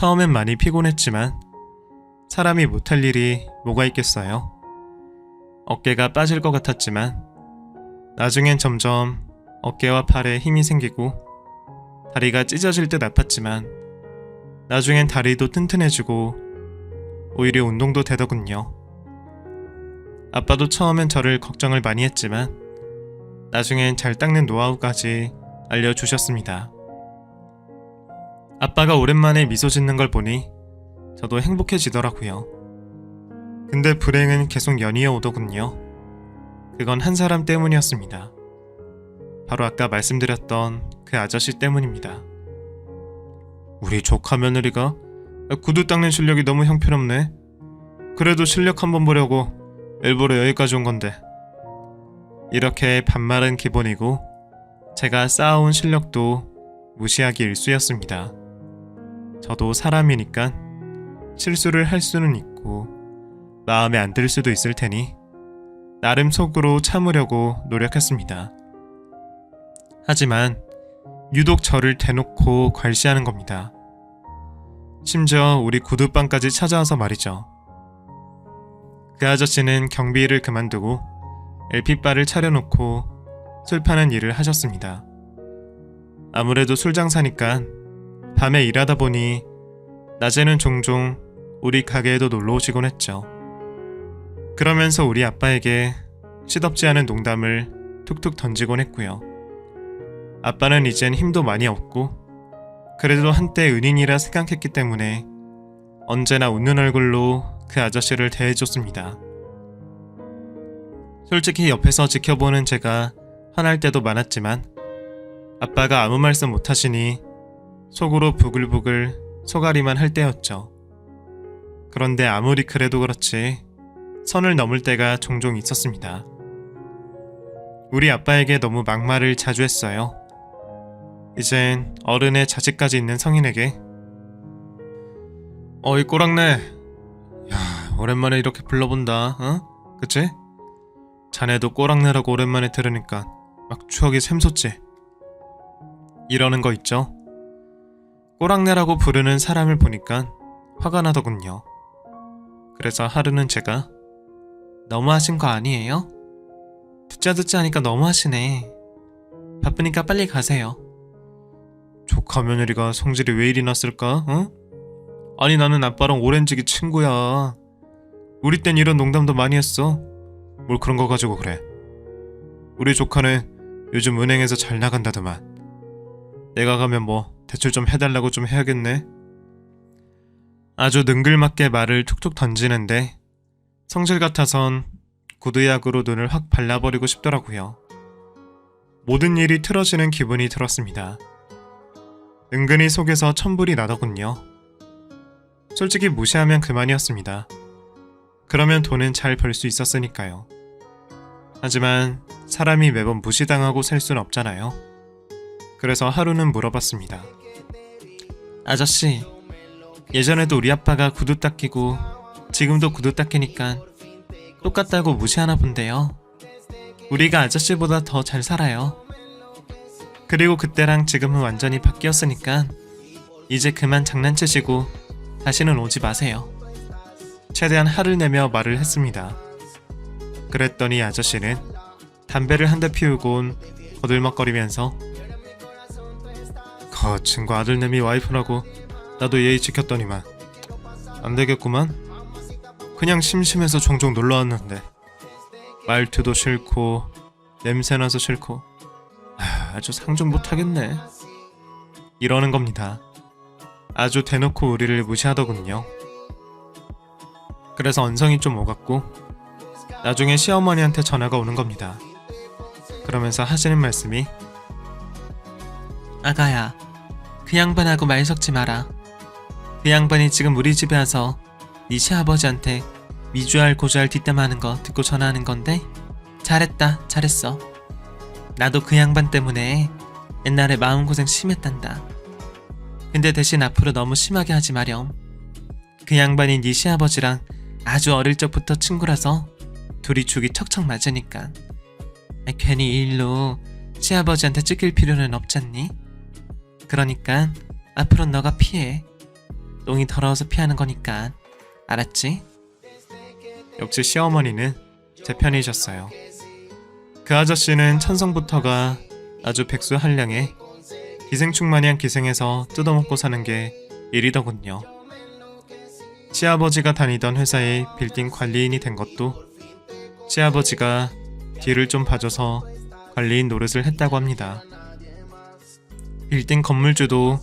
처음엔 많이 피곤했지만 사람이 못할 일이 뭐가 있겠어요. 어깨가 빠질 것 같았지만 나중엔 점점 어깨와 팔에 힘이 생기고 다리가 찢어질 듯 아팠지만 나중엔 다리도 튼튼해지고 오히려 운동도 되더군요. 아빠도 처음엔 저를 걱정을 많이 했지만 나중엔 잘 닦는 노하우까지 알려주셨습니다. 아빠가 오랜만에 미소 짓는 걸 보니 저도 행복해지더라고요. 근데 불행은 계속 연이어 오더군요. 그건 한 사람 때문이었습니다. 바로 아까 말씀드렸던 그 아저씨 때문입니다. 우리 조카 며느리가 구두 닦는 실력이 너무 형편없네. 그래도 실력 한번 보려고 일부러 여기까지 온 건데. 이렇게 반말은 기본이고 제가 쌓아온 실력도 무시하기 일쑤였습니다. 저도 사람이니까 실수를 할 수는 있고 마음에 안 들 수도 있을 테니 나름 속으로 참으려고 노력했습니다. 하지만 유독 저를 대놓고 괄시하는 겁니다. 심지어 우리 구두방까지 찾아와서 말이죠. 그 아저씨는 경비를 그만두고 LP바를 차려놓고 술 파는 일을 하셨습니다. 아무래도 술 장사니까 밤에 일하다 보니 낮에는 종종 우리 가게에도 놀러 오시곤 했죠. 그러면서 우리 아빠에게 시덥지 않은 농담을 툭툭 던지곤 했고요. 아빠는 이젠 힘도 많이 없고 그래도 한때 은인이라 생각했기 때문에 언제나 웃는 얼굴로 그 아저씨를 대해줬습니다. 솔직히 옆에서 지켜보는 제가 화날 때도 많았지만 아빠가 아무 말씀 못하시니 속으로 부글부글 소가리만 할 때였죠. 그런데 아무리 그래도 그렇지 선을 넘을 때가 종종 있었습니다. 우리 아빠에게 너무 막말을 자주 했어요. 이젠 어른의 자식까지 있는 성인에게 어이 꼬랑내, 야 오랜만에 이렇게 불러본다, 어? 그치? 자네도 꼬랑내라고 오랜만에 들으니까 막 추억이 샘솟지? 이러는 거 있죠? 꼬랑내라고 부르는 사람을 보니까 화가 나더군요. 그래서 하루는 제가 너무하신 거 아니에요? 듣자 하니까 너무하시네. 바쁘니까 빨리 가세요. 조카 며느리가 성질이 왜 이리 났을까? 어? 아니 나는 아빠랑 오랜지기 친구야. 우리 땐 이런 농담도 많이 했어. 뭘 그런 거 가지고 그래. 우리 조카는 요즘 은행에서 잘 나간다더만. 내가 가면 뭐 대출 좀 해달라고 좀 해야겠네. 아주 능글맞게 말을 툭툭 던지는데 성질 같아선 구두약으로 눈을 확 발라버리고 싶더라고요. 모든 일이 틀어지는 기분이 들었습니다. 은근히 속에서 천불이 나더군요. 솔직히 무시하면 그만이었습니다. 그러면 돈은 잘 벌 수 있었으니까요. 하지만 사람이 매번 무시당하고 살 순 없잖아요. 그래서 하루는 물어봤습니다. 아저씨, 예전에도 우리 아빠가 구두 닦이고 지금도 구두 닦이니까 똑같다고 무시하나 본데요. 우리가 아저씨보다 더 잘 살아요. 그리고 그때랑 지금은 완전히 바뀌었으니까 이제 그만 장난치시고 다시는 오지 마세요. 최대한 화를 내며 말을 했습니다. 그랬더니 아저씨는 담배를 한 대 피우곤 거들먹거리면서 그 친구 아들내미 와이프라고 나도 예의 지켰더니만 안되겠구만. 그냥 심심해서 종종 놀러왔는데 말투도 싫고 냄새나서 싫고 아주 상종 못하겠네. 이러는 겁니다. 아주 대놓고 우리를 무시하더군요. 그래서 언성이 좀 오갔고 나중에 시어머니한테 전화가 오는 겁니다. 그러면서 하시는 말씀이 아가야, 그 양반하고 말 섞지 마라. 그 양반이 지금 우리 집에 와서 네 시아버지한테 미주알 고주알 뒷담하는 거 듣고 전화하는 건데 잘했다, 잘했어. 나도 그 양반 때문에 옛날에 마음고생 심했단다. 근데 대신 앞으로 너무 심하게 하지 마렴. 그 양반이 네 시아버지랑 아주 어릴 적부터 친구라서 둘이 죽이 척척 맞으니까 괜히 이 일로 시아버지한테 찍힐 필요는 없잖니? 그러니까 앞으로 너가 피해. 똥이 더러워서 피하는 거니까. 알았지? 역시 시어머니는 제 편이셨어요. 그 아저씨는 천성부터가 아주 백수한량에 기생충마냥 기생해서 뜯어먹고 사는 게 일이더군요. 시아버지가 다니던 회사의 빌딩 관리인이 된 것도 시아버지가 뒤를 좀 봐줘서 관리인 노릇을 했다고 합니다. 빌딩 건물주도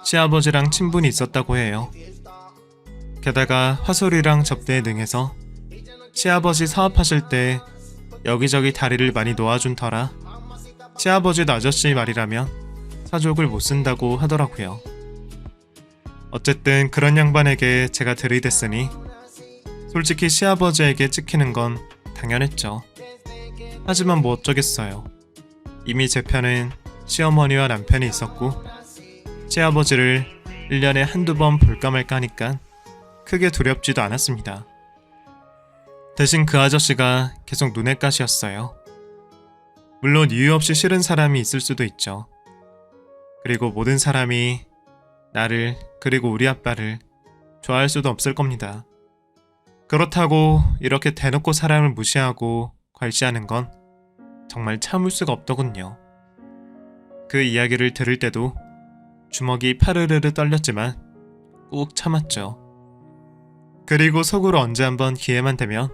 시아버지랑 친분이 있었다고 해요. 게다가 화솔이랑 접대에 능해서 시아버지 사업하실 때 여기저기 다리를 많이 놓아준 터라 시아버지도 아저씨 말이라면 사족을 못 쓴다고 하더라고요. 어쨌든 그런 양반에게 제가 들이댔으니 솔직히 시아버지에게 찍히는 건 당연했죠. 하지만 뭐 어쩌겠어요. 이미 제 편은 시어머니와 남편이 있었고 시아버지를 1년에 한두 번 볼까 말까 하니까 크게 두렵지도 않았습니다. 대신 그 아저씨가 계속 눈엣 가시였어요. 물론 이유 없이 싫은 사람이 있을 수도 있죠. 그리고 모든 사람이 나를 그리고 우리 아빠를 좋아할 수도 없을 겁니다. 그렇다고 이렇게 대놓고 사람을 무시하고 괄시하는 건 정말 참을 수가 없더군요. 그 이야기를 들을 때도 주먹이 파르르르 떨렸지만 꾹 참았죠. 그리고 속으로 언제 한번 기회만 되면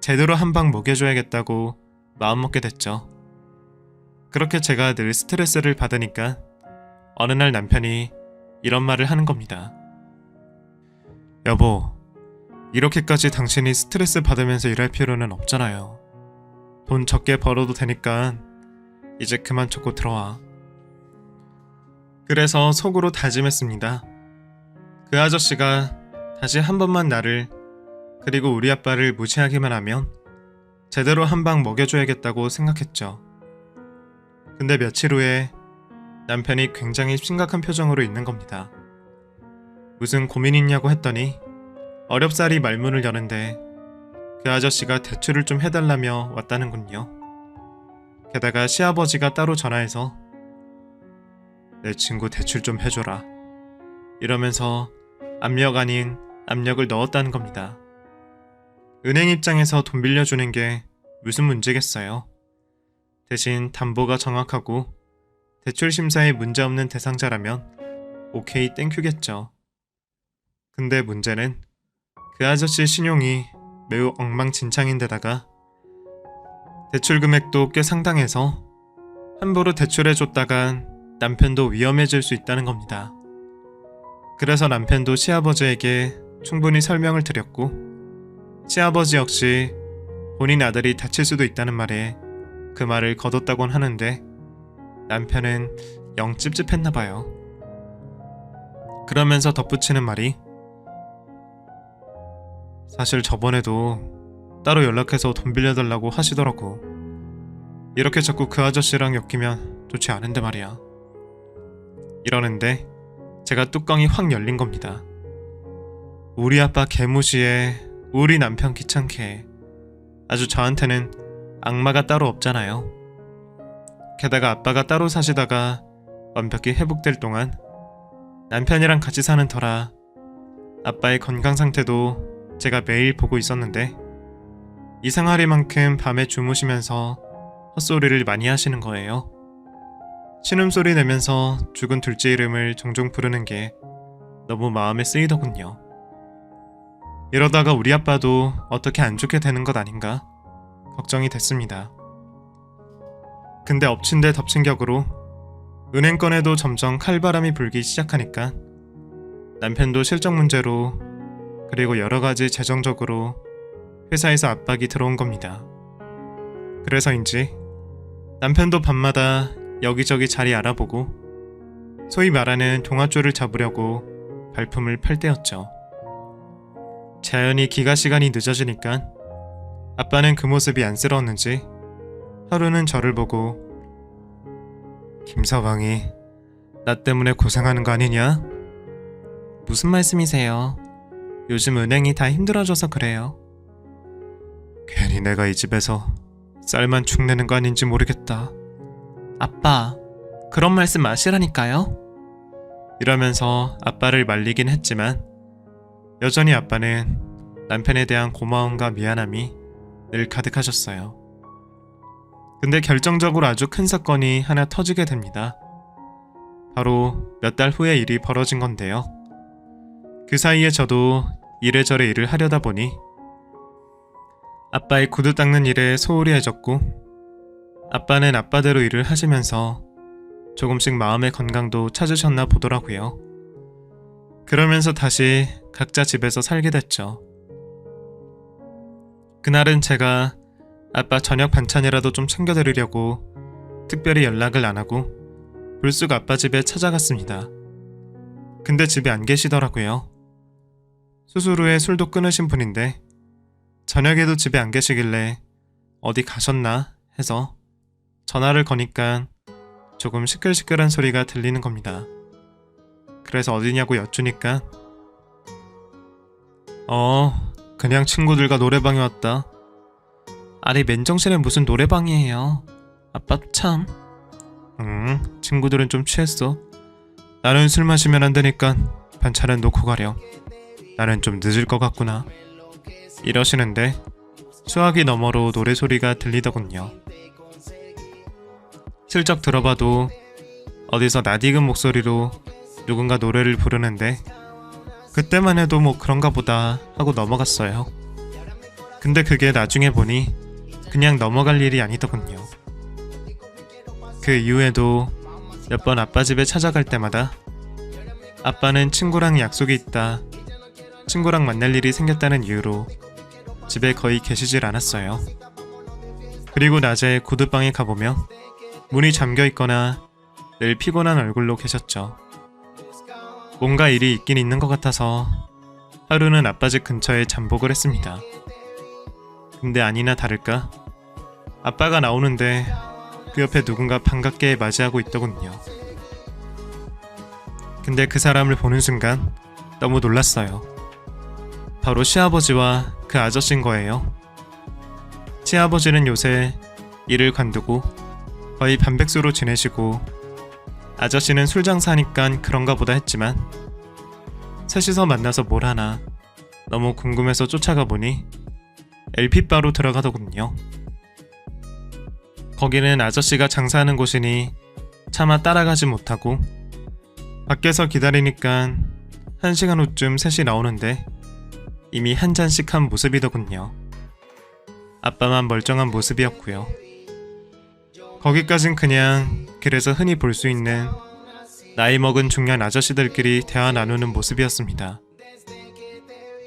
제대로 한 방 먹여줘야겠다고 마음먹게 됐죠. 그렇게 제가 늘 스트레스를 받으니까 어느 날 남편이 이런 말을 하는 겁니다. 여보, 이렇게까지 당신이 스트레스 받으면서 일할 필요는 없잖아요. 돈 적게 벌어도 되니까 이제 그만 쫓고 들어와. 그래서 속으로 다짐했습니다. 그 아저씨가 다시 한 번만 나를 그리고 우리 아빠를 무시하기만 하면 제대로 한 방 먹여줘야겠다고 생각했죠. 근데 며칠 후에 남편이 굉장히 심각한 표정으로 있는 겁니다. 무슨 고민 있냐고 했더니 어렵사리 말문을 여는데 그 아저씨가 대출을 좀 해달라며 왔다는군요. 게다가 시아버지가 따로 전화해서 내 친구 대출 좀 해줘라 이러면서 압력 아닌 압력을 넣었다는 겁니다. 은행 입장에서 돈 빌려주는 게 무슨 문제겠어요. 대신 담보가 정확하고 대출 심사에 문제없는 대상자라면 오케이 땡큐겠죠. 근데 문제는 그 아저씨 신용이 매우 엉망진창인데다가 대출 금액도 꽤 상당해서 함부로 대출해줬다간 남편도 위험해질 수 있다는 겁니다. 그래서 남편도 시아버지에게 충분히 설명을 드렸고 시아버지 역시 본인 아들이 다칠 수도 있다는 말에 그 말을 거뒀다곤 하는데 남편은 영 찝찝했나봐요. 그러면서 덧붙이는 말이 사실 저번에도 따로 연락해서 돈 빌려달라고 하시더라고. 이렇게 자꾸 그 아저씨랑 엮이면 좋지 않은데 말이야. 이러는데 제가 뚜껑이 확 열린 겁니다. 우리 아빠 개무시해, 우리 남편 귀찮게 해. 아주 저한테는 악마가 따로 없잖아요. 게다가 아빠가 따로 사시다가 완벽히 회복될 동안 남편이랑 같이 사는 터라 아빠의 건강 상태도 제가 매일 보고 있었는데 이상하리만큼 밤에 주무시면서 헛소리를 많이 하시는 거예요. 신음소리 내면서 죽은 둘째 이름을 종종 부르는 게 너무 마음에 쓰이더군요. 이러다가 우리 아빠도 어떻게 안 좋게 되는 것 아닌가 걱정이 됐습니다. 근데 엎친 데 덮친 격으로 은행권에도 점점 칼바람이 불기 시작하니까 남편도 실적 문제로 그리고 여러가지 재정적으로 회사에서 압박이 들어온 겁니다. 그래서인지 남편도 밤마다 여기저기 자리 알아보고 소위 말하는 동아줄을 잡으려고 발품을 팔 때였죠. 자연히 기가 시간이 늦어지니까 아빠는 그 모습이 안쓰러웠는지 하루는 저를 보고 김서방이 나 때문에 고생하는 거 아니냐? 무슨 말씀이세요? 요즘 은행이 다 힘들어져서 그래요. 괜히 내가 이 집에서 쌀만 축내는 거 아닌지 모르겠다. 아빠, 그런 말씀 마시라니까요. 이러면서 아빠를 말리긴 했지만 여전히 아빠는 남편에 대한 고마움과 미안함이 늘 가득하셨어요. 근데 결정적으로 아주 큰 사건이 하나 터지게 됩니다. 바로 몇 달 후에 일이 벌어진 건데요. 그 사이에 저도 이래저래 일을 하려다 보니 아빠의 구두 닦는 일에 소홀히 해졌고, 아빠는 아빠대로 일을 하시면서 조금씩 마음의 건강도 찾으셨나 보더라고요. 그러면서 다시 각자 집에서 살게 됐죠. 그날은 제가 아빠 저녁 반찬이라도 좀 챙겨드리려고 특별히 연락을 안 하고 불쑥 아빠 집에 찾아갔습니다. 근데 집에 안 계시더라고요. 수술 후에 술도 끊으신 분인데 저녁에도 집에 안 계시길래 어디 가셨나 해서 전화를 거니까 조금 시끌시끌한 소리가 들리는 겁니다. 그래서 어디냐고 여쭈니까 그냥 친구들과 노래방에 왔다. 아니 맨정신에 무슨 노래방이에요. 아빠 참. 친구들은 좀 취했어. 나는 술 마시면 안 되니까 반찬은 놓고 가렴. 나는 좀 늦을 것 같구나. 이러시는데 수화기 너머로 노래소리가 들리더군요. 슬쩍 들어봐도 어디서 낯익은 목소리로 누군가 노래를 부르는데 그때만 해도 뭐 그런가 보다 하고 넘어갔어요. 근데 그게 나중에 보니 그냥 넘어갈 일이 아니더군요. 그 이후에도 몇 번 아빠 집에 찾아갈 때마다 아빠는 친구랑 약속이 있다, 친구랑 만날 일이 생겼다는 이유로 집에 거의 계시질 않았어요. 그리고 낮에 구두방에 가보면 문이 잠겨 있거나 늘 피곤한 얼굴로 계셨죠. 뭔가 일이 있긴 있는 것 같아서 하루는 아빠 집 근처에 잠복을 했습니다. 근데 아니나 다를까 아빠가 나오는데 그 옆에 누군가 반갑게 맞이하고 있더군요. 근데 그 사람을 보는 순간 너무 놀랐어요. 바로 시아버지와 그 아저씨인 거예요. 시아버지는 요새 일을 관두고 거의 반백수로 지내시고, 아저씨는 술 장사하니깐 그런가 보다 했지만 셋이서 만나서 뭘 하나 너무 궁금해서 쫓아가 보니 LP바로 들어가더군요. 거기는 아저씨가 장사하는 곳이니 차마 따라가지 못하고 밖에서 기다리니까 1시간 후쯤 셋이 나오는데 이미 한 잔씩 한 모습이더군요. 아빠만 멀쩡한 모습이었고요. 거기까진 그냥 길에서 흔히 볼 수 있는 나이 먹은 중년 아저씨들끼리 대화 나누는 모습이었습니다.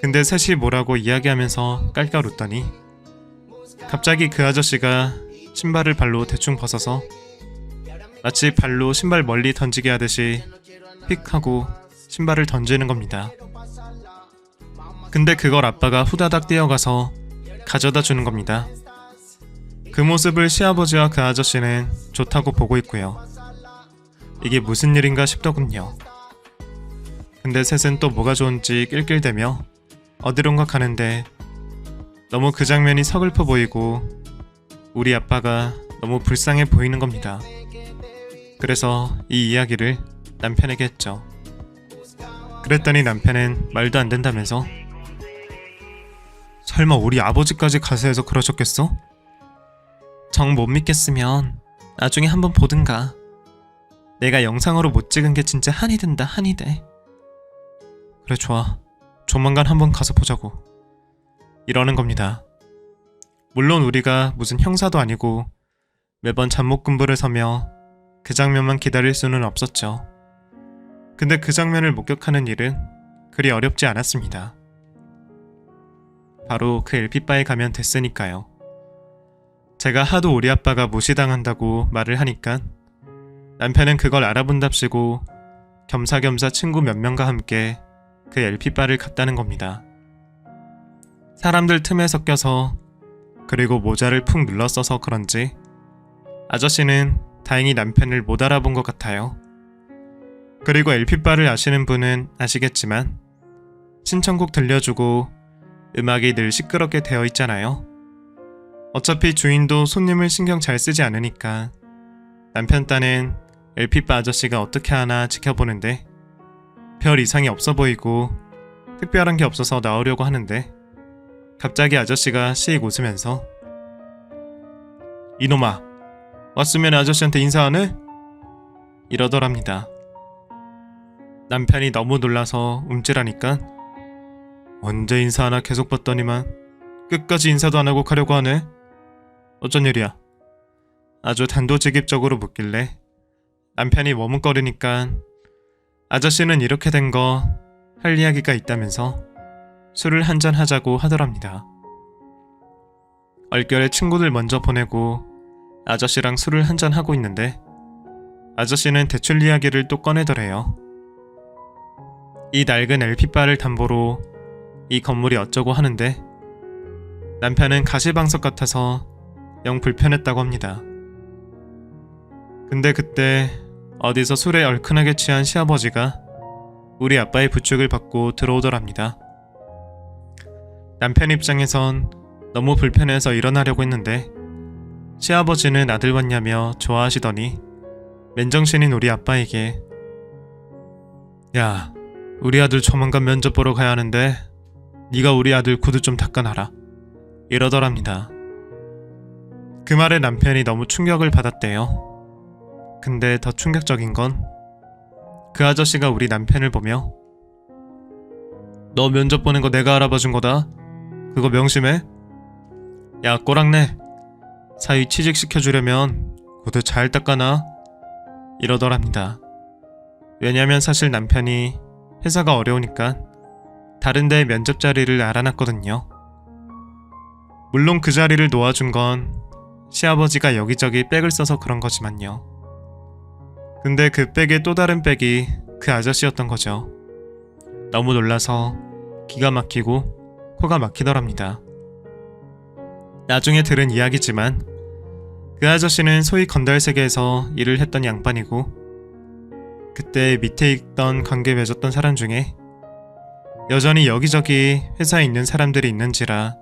근데 셋이 뭐라고 이야기하면서 깔깔 웃더니 갑자기 그 아저씨가 신발을 발로 대충 벗어서 마치 발로 신발 멀리 던지게 하듯이 휙 하고 신발을 던지는 겁니다. 근데 그걸 아빠가 후다닥 뛰어가서 가져다 주는 겁니다. 그 모습을 시아버지와 그 아저씨는 좋다고 보고 있고요. 이게 무슨 일인가 싶더군요. 근데 셋은 또 뭐가 좋은지 낄낄대며 어디론가 가는데 너무 그 장면이 서글퍼 보이고 우리 아빠가 너무 불쌍해 보이는 겁니다. 그래서 이 이야기를 남편에게 했죠. 그랬더니 남편은 말도 안 된다면서 설마 우리 아버지까지 가서 해서 그러셨겠어? 정 못 믿겠으면 나중에 한번 보든가. 내가 영상으로 못 찍은 게 진짜 한이 든다, 한이 돼. 그래 좋아. 조만간 한번 가서 보자고. 이러는 겁니다. 물론 우리가 무슨 형사도 아니고 매번 잠목근부를 서며 그 장면만 기다릴 수는 없었죠. 근데 그 장면을 목격하는 일은 그리 어렵지 않았습니다. 바로 그 LP바에 가면 됐으니까요. 제가 하도 우리 아빠가 무시당한다고 말을 하니까 남편은 그걸 알아본답시고 겸사겸사 친구 몇 명과 함께 그 LP바를 갔다는 겁니다. 사람들 틈에 섞여서, 그리고 모자를 푹 눌러써서 그런지 아저씨는 다행히 남편을 못 알아본 것 같아요. 그리고 LP바를 아시는 분은 아시겠지만 신청곡 들려주고 음악이 늘 시끄럽게 되어 있잖아요. 어차피 주인도 손님을 신경 잘 쓰지 않으니까 남편 딴엔 LP바 아저씨가 어떻게 하나 지켜보는데 별 이상이 없어 보이고 특별한 게 없어서 나오려고 하는데 갑자기 아저씨가 씩 웃으면서 이놈아, 왔으면 아저씨한테 인사 안 해? 이러더랍니다. 남편이 너무 놀라서 움찔하니까 언제 인사하나 계속 봤더니만 끝까지 인사도 안 하고 가려고 하네. 어쩐 일이야? 아주 단도직입적으로 묻길래 남편이 머뭇거리니까 아저씨는 이렇게 된 거 할 이야기가 있다면서 술을 한잔 하자고 하더랍니다. 얼결에 친구들 먼저 보내고 아저씨랑 술을 한잔 하고 있는데 아저씨는 대출 이야기를 또 꺼내더래요. 이 낡은 LP바를 담보로 이 건물이 어쩌고 하는데 남편은 가시방석 같아서 영 불편했다고 합니다. 근데 그때 어디서 술에 얼큰하게 취한 시아버지가 우리 아빠의 부축을 받고 들어오더랍니다. 남편 입장에선 너무 불편해서 일어나려고 했는데 시아버지는 아들 왔냐며 좋아하시더니 맨정신인 우리 아빠에게 야, 우리 아들 조만간 면접 보러 가야 하는데 네가 우리 아들 구두 좀 닦아놔라 이러더랍니다. 그 말에 남편이 너무 충격을 받았대요. 근데 더 충격적인 건 그 아저씨가 우리 남편을 보며 너 면접 보는 거 내가 알아봐준 거다. 그거 명심해. 야, 꼬랑내, 사위 취직시켜주려면 구두 잘 닦아놔 이러더랍니다. 왜냐면 사실 남편이 회사가 어려우니까 다른 데 면접 자리를 알아놨거든요. 물론 그 자리를 놓아준 건 시아버지가 여기저기 백을 써서 그런 거지만요. 근데 그 백의 또 다른 백이 그 아저씨였던 거죠. 너무 놀라서 기가 막히고 코가 막히더랍니다. 나중에 들은 이야기지만 그 아저씨는 소위 건달 세계에서 일을 했던 양반이고 그때 밑에 있던 관계 맺었던 사람 중에 여전히 여기저기 회사에 있는 사람들이 있는지라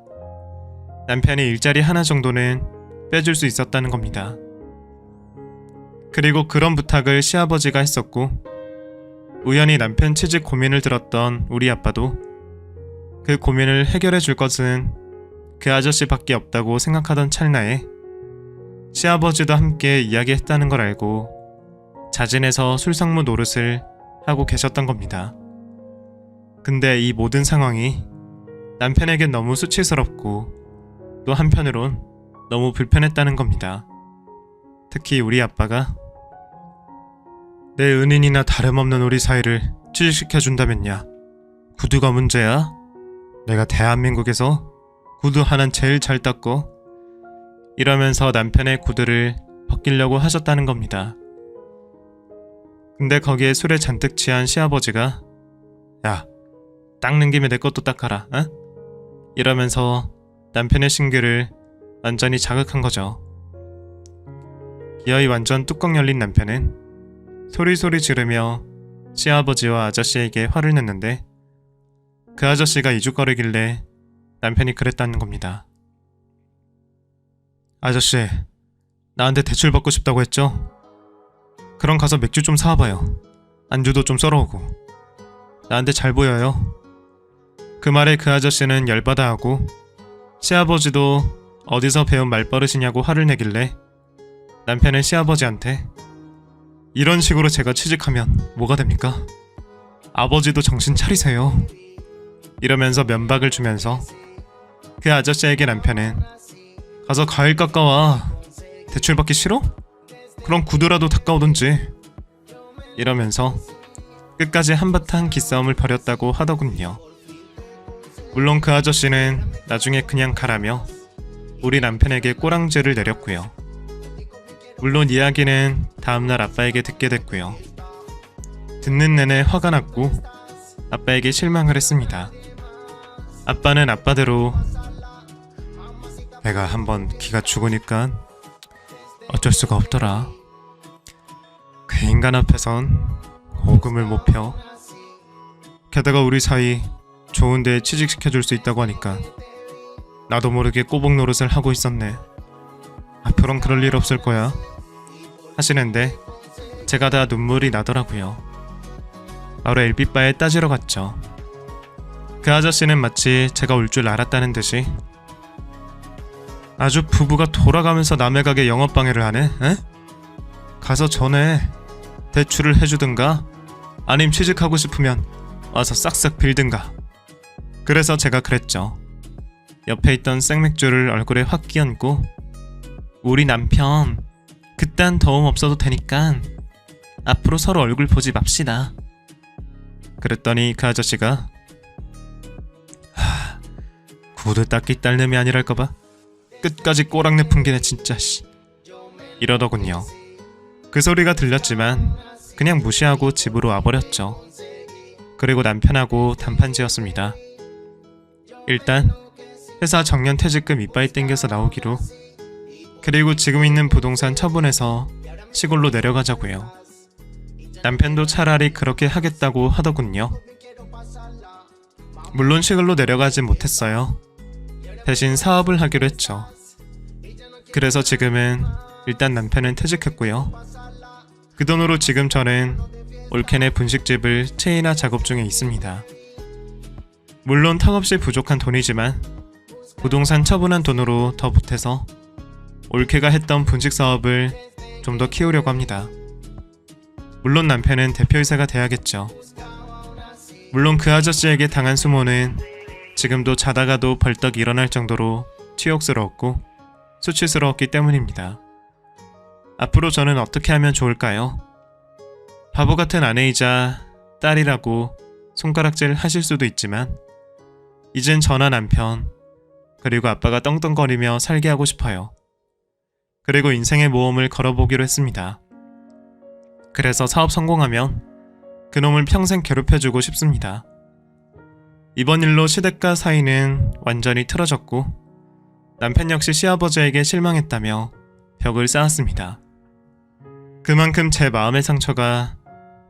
남편이 일자리 하나 정도는 빼줄 수 있었다는 겁니다. 그리고 그런 부탁을 시아버지가 했었고 우연히 남편 취직 고민을 들었던 우리 아빠도 그 고민을 해결해 줄 것은 그 아저씨밖에 없다고 생각하던 찰나에 시아버지도 함께 이야기했다는 걸 알고 자진해서 술상무 노릇을 하고 계셨던 겁니다. 근데 이 모든 상황이 남편에겐 너무 수치스럽고 또 한편으론 너무 불편했다는 겁니다. 특히 우리 아빠가 내 은인이나 다름없는 우리 사이를 취직시켜준다면야 구두가 문제야? 내가 대한민국에서 구두 하나는 제일 잘 닦고 이러면서 남편의 구두를 벗기려고 하셨다는 겁니다. 근데 거기에 술에 잔뜩 취한 시아버지가 야, 닦는 김에 내 것도 닦아라, 어? 이러면서 남편의 신규를 완전히 자극한 거죠. 기어이 완전 뚜껑 열린 남편은 소리소리 지르며 시아버지와 아저씨에게 화를 냈는데 그 아저씨가 이죽거리길래 남편이 그랬다는 겁니다. 아저씨, 나한테 대출 받고 싶다고 했죠? 그럼 가서 맥주 좀 사와봐요. 안주도 좀 썰어오고. 나한테 잘 보여요. 그 말에 그 아저씨는 열받아 하고 시아버지도 어디서 배운 말버릇이냐고 화를 내길래 남편은 시아버지한테 이런 식으로 제가 취직하면 뭐가 됩니까? 아버지도 정신 차리세요. 이러면서 면박을 주면서 그 아저씨에게 남편은 가서 과일 깎아와. 대출 받기 싫어? 그럼 구두라도 닦아오든지. 이러면서 끝까지 한바탕 기싸움을 벌였다고 하더군요. 물론 그 아저씨는 나중에 그냥 가라며 우리 남편에게 꼬랑지를 내렸고요. 물론 이야기는 다음날 아빠에게 듣게 됐고요. 듣는 내내 화가 났고 아빠에게 실망을 했습니다. 아빠는 아빠대로 내가 한번 기가 죽으니까 어쩔 수가 없더라. 그 인간 앞에선 오금을 못 펴. 게다가 우리 사이 좋은 데에 취직시켜줄 수 있다고 하니까 나도 모르게 꼬북 노릇을 하고 있었네. 앞으론 그럴 일 없을 거야 하시는데 제가 다 눈물이 나더라고요. 바로 엘빛바에 따지러 갔죠. 그 아저씨는 마치 제가 올 줄 알았다는 듯이 아주 부부가 돌아가면서 남의 가게 영업방해를 하네? 에? 가서 전에 대출을 해주든가 아님 취직하고 싶으면 와서 싹싹 빌든가. 그래서 제가 그랬죠. 옆에 있던 생맥주를 얼굴에 확 끼얹고 우리 남편 그딴 도움 없어도 되니까 앞으로 서로 얼굴 보지 맙시다. 그랬더니 그 아저씨가 구두 닦기 딸내미 아니랄까봐 끝까지 꼬랑내 풍기네 진짜 씨 이러더군요. 그 소리가 들렸지만 그냥 무시하고 집으로 와버렸죠. 그리고 남편하고 단판지었습니다. 일단 회사 정년 퇴직금 이빠이 땡겨서 나오기로, 그리고 지금 있는 부동산 처분해서 시골로 내려가자고요. 남편도 차라리 그렇게 하겠다고 하더군요. 물론 시골로 내려가진 못했어요. 대신 사업을 하기로 했죠. 그래서 지금은 일단 남편은 퇴직했고요. 그 돈으로 지금 저는 올케네 분식집을 체인화 작업 중에 있습니다. 물론 턱없이 부족한 돈이지만 부동산 처분한 돈으로 더 보태서 올케가 했던 분식 사업을 좀 더 키우려고 합니다. 물론 남편은 대표이사가 돼야겠죠. 물론 그 아저씨에게 당한 수모는 지금도 자다가도 벌떡 일어날 정도로 치욕스러웠고 수치스러웠기 때문입니다. 앞으로 저는 어떻게 하면 좋을까요? 바보 같은 아내이자 딸이라고 손가락질 하실 수도 있지만 이젠 저나 남편 그리고 아빠가 떵떵거리며 살게 하고 싶어요. 그리고 인생의 모험을 걸어보기로 했습니다. 그래서 사업 성공하면 그놈을 평생 괴롭혀주고 싶습니다. 이번 일로 시댁과 사이는 완전히 틀어졌고 남편 역시 시아버지에게 실망했다며 벽을 쌓았습니다. 그만큼 제 마음의 상처가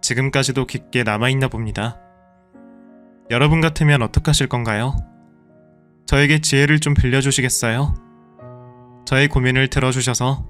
지금까지도 깊게 남아있나 봅니다. 여러분 같으면 어떡하실 건가요? 저에게 지혜를 좀 빌려주시겠어요? 저의 고민을 들어주셔서